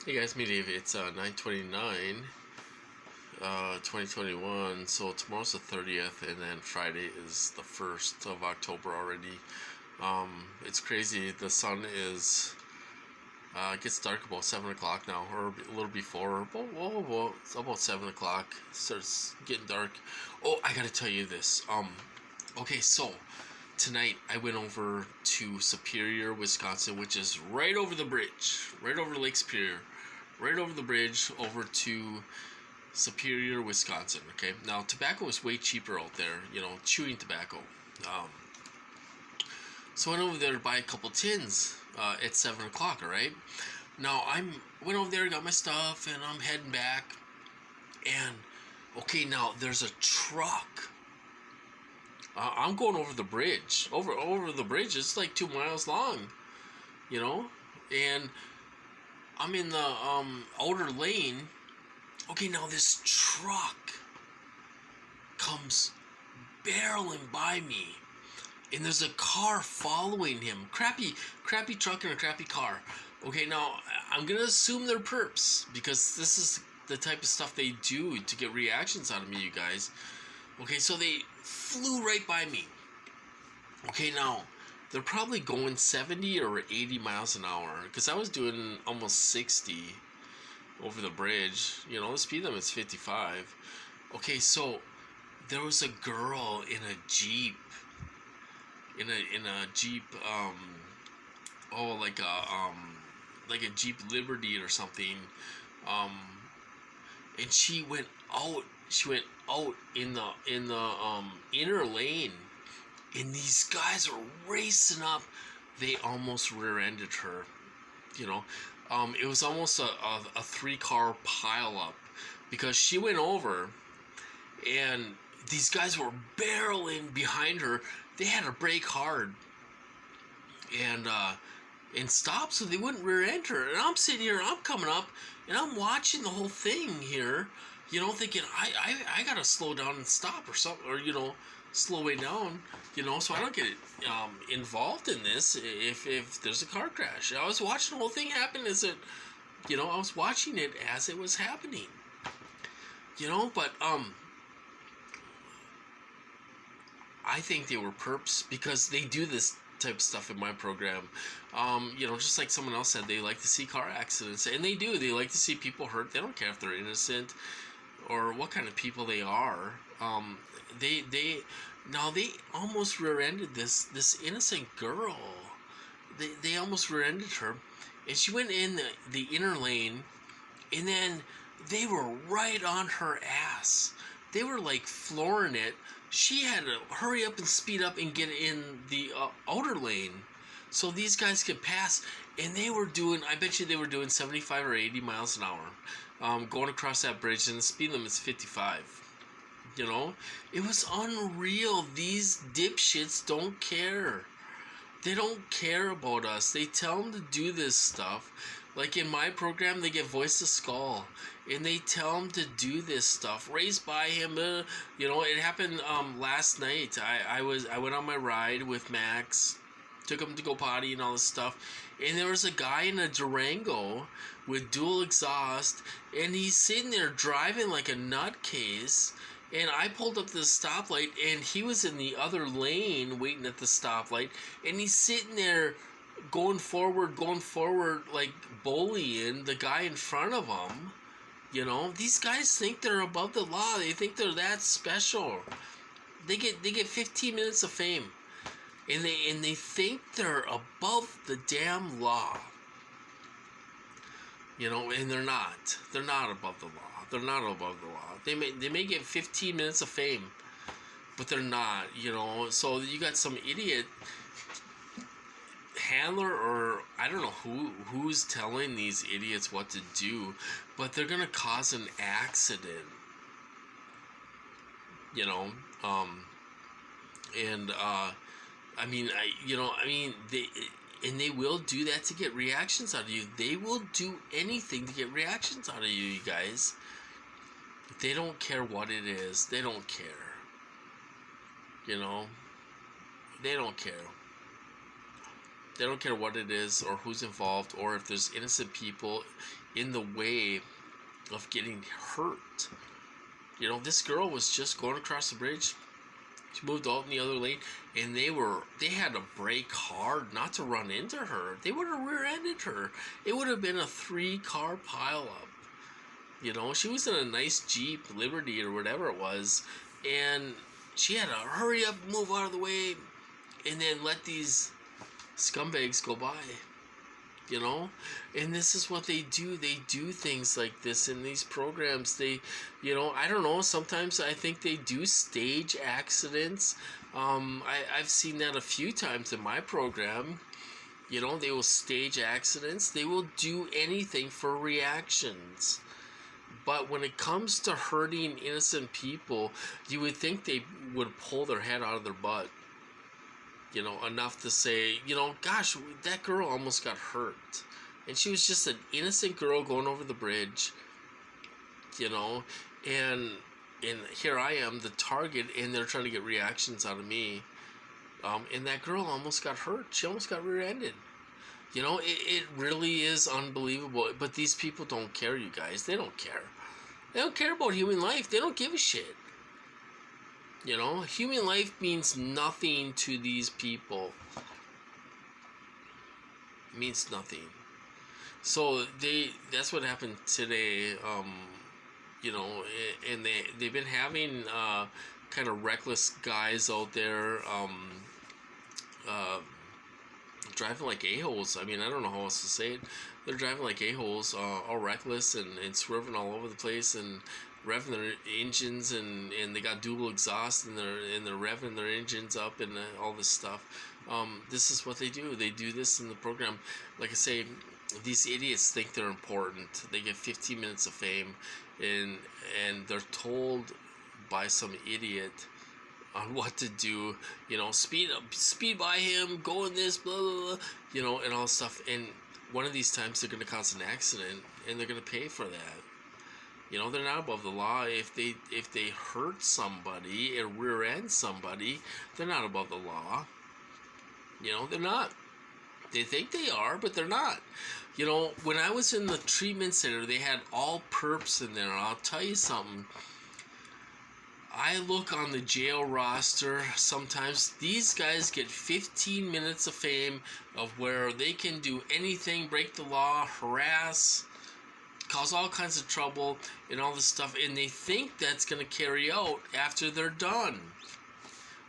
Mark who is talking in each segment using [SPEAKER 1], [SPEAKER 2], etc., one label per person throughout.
[SPEAKER 1] Hey guys, me Dave. It's 9/29, 2021. So tomorrow's the 30th, and then Friday is the 1st of October already. It's crazy. The sun is gets dark about 7 o'clock now, or a little before. It's about 7 o'clock. It starts getting dark. Oh, I gotta tell you this. Okay, so tonight I went over to Superior, Wisconsin, which is right over the bridge, right over Lake Superior, right over the bridge over to Superior, Wisconsin. Okay, now tobacco is way cheaper out there, chewing tobacco. Um, so I went over there to buy a couple tins at 7 o'clock. All right, now went over there, got my stuff, and I'm heading back. And okay, now there's a truck. I'm going over the bridge. Over the bridge. It's like 2 miles long, you know, and I'm in the outer lane. Okay, now this truck comes barreling by me, and there's a car following him. Crappy truck and a crappy car. Okay, now I'm gonna assume they're perps because this is the type of stuff they do to get reactions out of me, you guys. Okay, so they flew right by me. Okay, now they're probably going 70 or 80 miles an hour because I was doing almost 60 over the bridge. The speed limit's 55. Okay, so there was a girl in a Jeep, like a Jeep Liberty or something, um, and she went out. She went out in the inner lane, and these guys are racing up. They almost rear-ended her. It was almost a three-car pile-up because she went over, and these guys were barreling behind her. They had to brake hard and stop so they wouldn't rear-end her. And I'm sitting here, I'm coming up, and I'm watching the whole thing here, thinking I gotta slow down and stop or something, or slow way down, so I don't get involved in this if there's a car crash. I was watching the whole thing happen I was watching it as it was happening, but I think they were perps because they do this type of stuff in my program. Just like someone else said, they like to see car accidents, and they do. They like to see people hurt. They don't care if they're innocent or what kind of people they are. They almost rear-ended this innocent girl. They almost rear-ended her, and she went in the inner lane, and then they were right on her ass. They were like flooring it. She had to hurry up and speed up and get in the outer lane so these guys could pass. And they were doing, I bet you they were doing 75 or 80 miles an hour going across that bridge, and the speed limit's 55. It was unreal. These dipshits don't care. They don't care about us. They tell them to do this stuff. Like in my program, they get Voice to Skull, and they tell him to do this stuff. Race by him, it happened last night. I went on my ride with Max, took him to go potty and all this stuff, and there was a guy in a Durango with dual exhaust, and he's sitting there driving like a nutcase. And I pulled up to the stoplight, and he was in the other lane waiting at the stoplight, and he's sitting there going forward, like bullying the guy in front of him. These guys think they're above the law. They think they're that special. They get 15 minutes of fame, and they think they're above the damn law. And they're not. They're not above the law. They're not above the law. They may get 15 minutes of fame, but they're not. So you got some idiot handler, or I don't know who's telling these idiots what to do, but they're gonna cause an accident. They will do that to get reactions out of you. They will do anything to get reactions out of you guys. They don't care what it is. They don't care. They don't care. They don't care what it is or who's involved or if there's innocent people in the way of getting hurt. You know, this girl was just going across the bridge. She moved out in the other lane, and they had to brake hard not to run into her. They would have rear-ended her. It would have been a 3-car pileup. You know, she was in a nice Jeep Liberty or whatever it was, and she had to hurry up, move out of the way, and then let these scumbags go by. You know, and this is what they do. They do things like this in these programs. They, you know, I don't know, sometimes I think they do stage accidents. I've seen that a few times in my program. You know, they will stage accidents. They will do anything for reactions. But when it comes to hurting innocent people, you would think they would pull their head out of their butt. You know, enough to say, you know, gosh, that girl almost got hurt. And she was just an innocent girl going over the bridge, you know, and here I am, the target, and they're trying to get reactions out of me. And that girl almost got hurt. She almost got rear-ended. You know, it really is unbelievable. But these people don't care, you guys. They don't care. They don't care about human life. They don't give a shit. You know, human life means nothing to these people. It means nothing. So that's what happened today. You know, and they've been having kind of reckless guys out there driving like a-holes. I mean, I don't know how else to say it. They're driving like a-holes, all reckless and swerving all over the place and revving their engines, and they got dual exhaust, and they're revving their engines up and all this stuff. This is what they do. They do this in the program. Like I say, these idiots think they're important. They get 15 minutes of fame, and they're told by some idiot on what to do. You know, speed by him, go in this, blah blah blah. You know, and all this stuff. And one of these times they're going to cause an accident, and they're going to pay for that. You know, they're not above the law. If they hurt somebody and rear-end somebody, they're not above the law. You know, they're not. They think they are, but they're not. You know, when I was in the treatment center, they had all perps in there. I'll tell you something. I look on the jail roster. Sometimes these guys get 15 minutes of fame of where they can do anything, break the law, harass, cause all kinds of trouble and all this stuff, and they think that's going to carry out after they're done.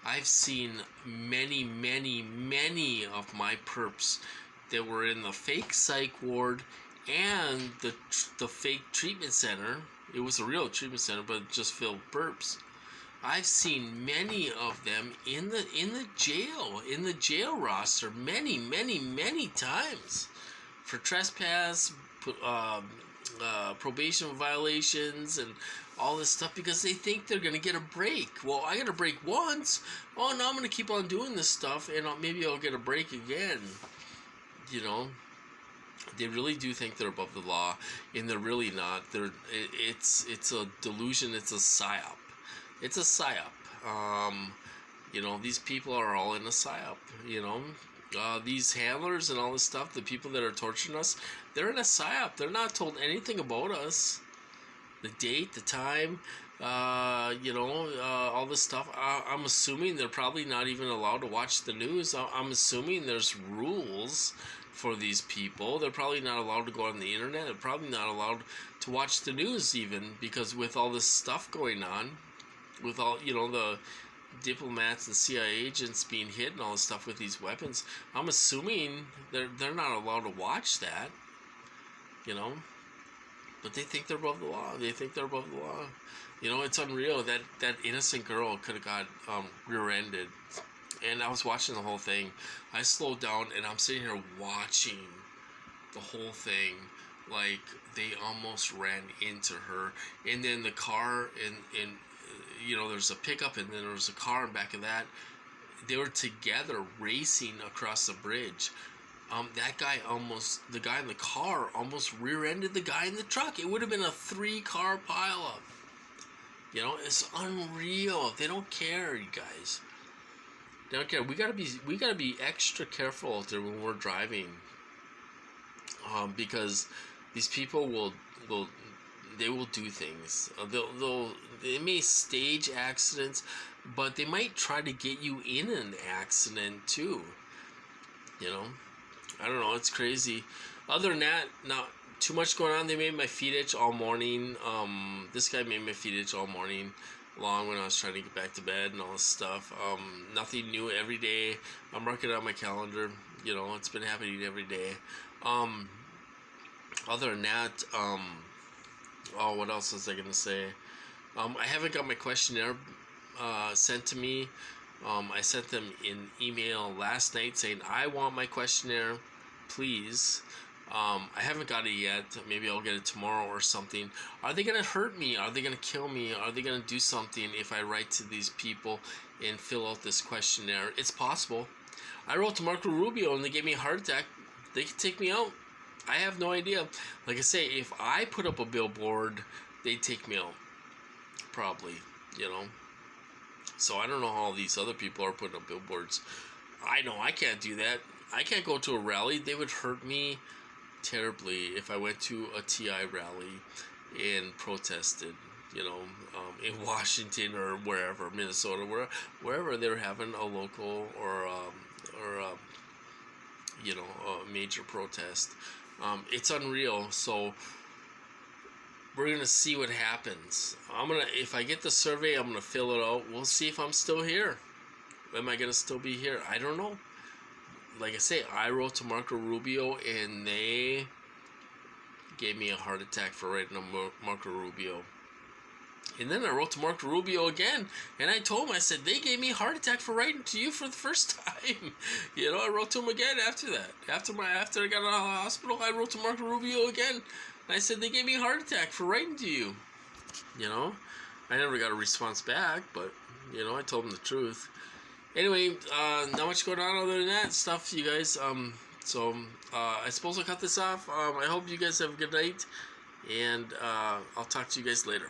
[SPEAKER 1] I've seen many of my perps that were in the fake psych ward and the fake treatment center. It was a real treatment center, but it just filled perps. I've seen many of them in the jail roster many times for trespass, probation violations and all this stuff, because they think they're going to get a break. Well, I got a break once. Oh, now I'm going to keep on doing this stuff, and maybe I'll get a break again. You know, they really do think they're above the law, and they're really not. It's a delusion. It's a psyop. It's a psyop. You know, these people are all in a psyop. You know, these handlers and all this stuff, the people that are torturing us, they're in a psyop. They're not told anything about us. The date, the time, you know, all this stuff. I'm assuming they're probably not even allowed to watch the news. I'm assuming there's rules for these people. They're probably not allowed to go on the internet. They're probably not allowed to watch the news even, because with all this stuff going on, with all, you know, the diplomats and CIA agents being hit and all this stuff with these weapons, I'm assuming they're not allowed to watch that, you know. But they think they're above the law. They think they're above the law. You know, it's unreal. That innocent girl could have got rear-ended. And I was watching the whole thing. I slowed down, and I'm sitting here watching the whole thing. Like, they almost ran into her. And then the car, and you know, there's a pickup, and then there was a car in back of that. They were together racing across the bridge. The guy in the car almost rear-ended the guy in the truck. It would have been a 3-car pileup. You know, it's unreal. They don't care, you guys. They don't care. We gotta be extra careful out there when we're driving, because these people will they will do things. They may stage accidents, but they might try to get you in an accident too. You know, I don't know. It's crazy. Other than that, not too much going on. They made my feet itch all morning. This guy made my feet itch all morning long when I was trying to get back to bed and all this stuff. Nothing new every day. I'm marking it on my calendar. You know, it's been happening every day. Other than that, oh, what else was I gonna say? I haven't got my questionnaire sent to me. I sent them an email last night saying I want my questionnaire, please. I haven't got it yet. Maybe I'll get it tomorrow or something. Are they gonna hurt me? Are they gonna kill me? Are they gonna do something if I write to these people and fill out this questionnaire? It's possible. I wrote to Marco Rubio and they gave me a heart attack. They could take me out. I have no idea. Like I say, if I put up a billboard, they'd take me out. Probably, you know. So I don't know how all these other people are putting up billboards. I know I can't do that. I can't go to a rally. They would hurt me terribly if I went to a TI rally and protested, you know, in Washington or wherever, Minnesota, wherever they're having a local or you know, a major protest. It's unreal. So we're gonna see what happens. If I get the survey, I'm gonna fill it out. We'll see if I'm still here. Am I gonna still be here? I don't know. Like I say, I wrote to Marco Rubio and they gave me a heart attack for writing a Marco Rubio. And then I wrote to Marco Rubio again, and I told him, I said, they gave me a heart attack for writing to you for the first time. You know, I wrote to him again after that. After I got out of the hospital, I wrote to Marco Rubio again. And I said, they gave me a heart attack for writing to you. You know, I never got a response back, but, you know, I told him the truth. Anyway, not much going on other than that stuff, you guys. So I suppose I'll cut this off. I hope you guys have a good night, and I'll talk to you guys later.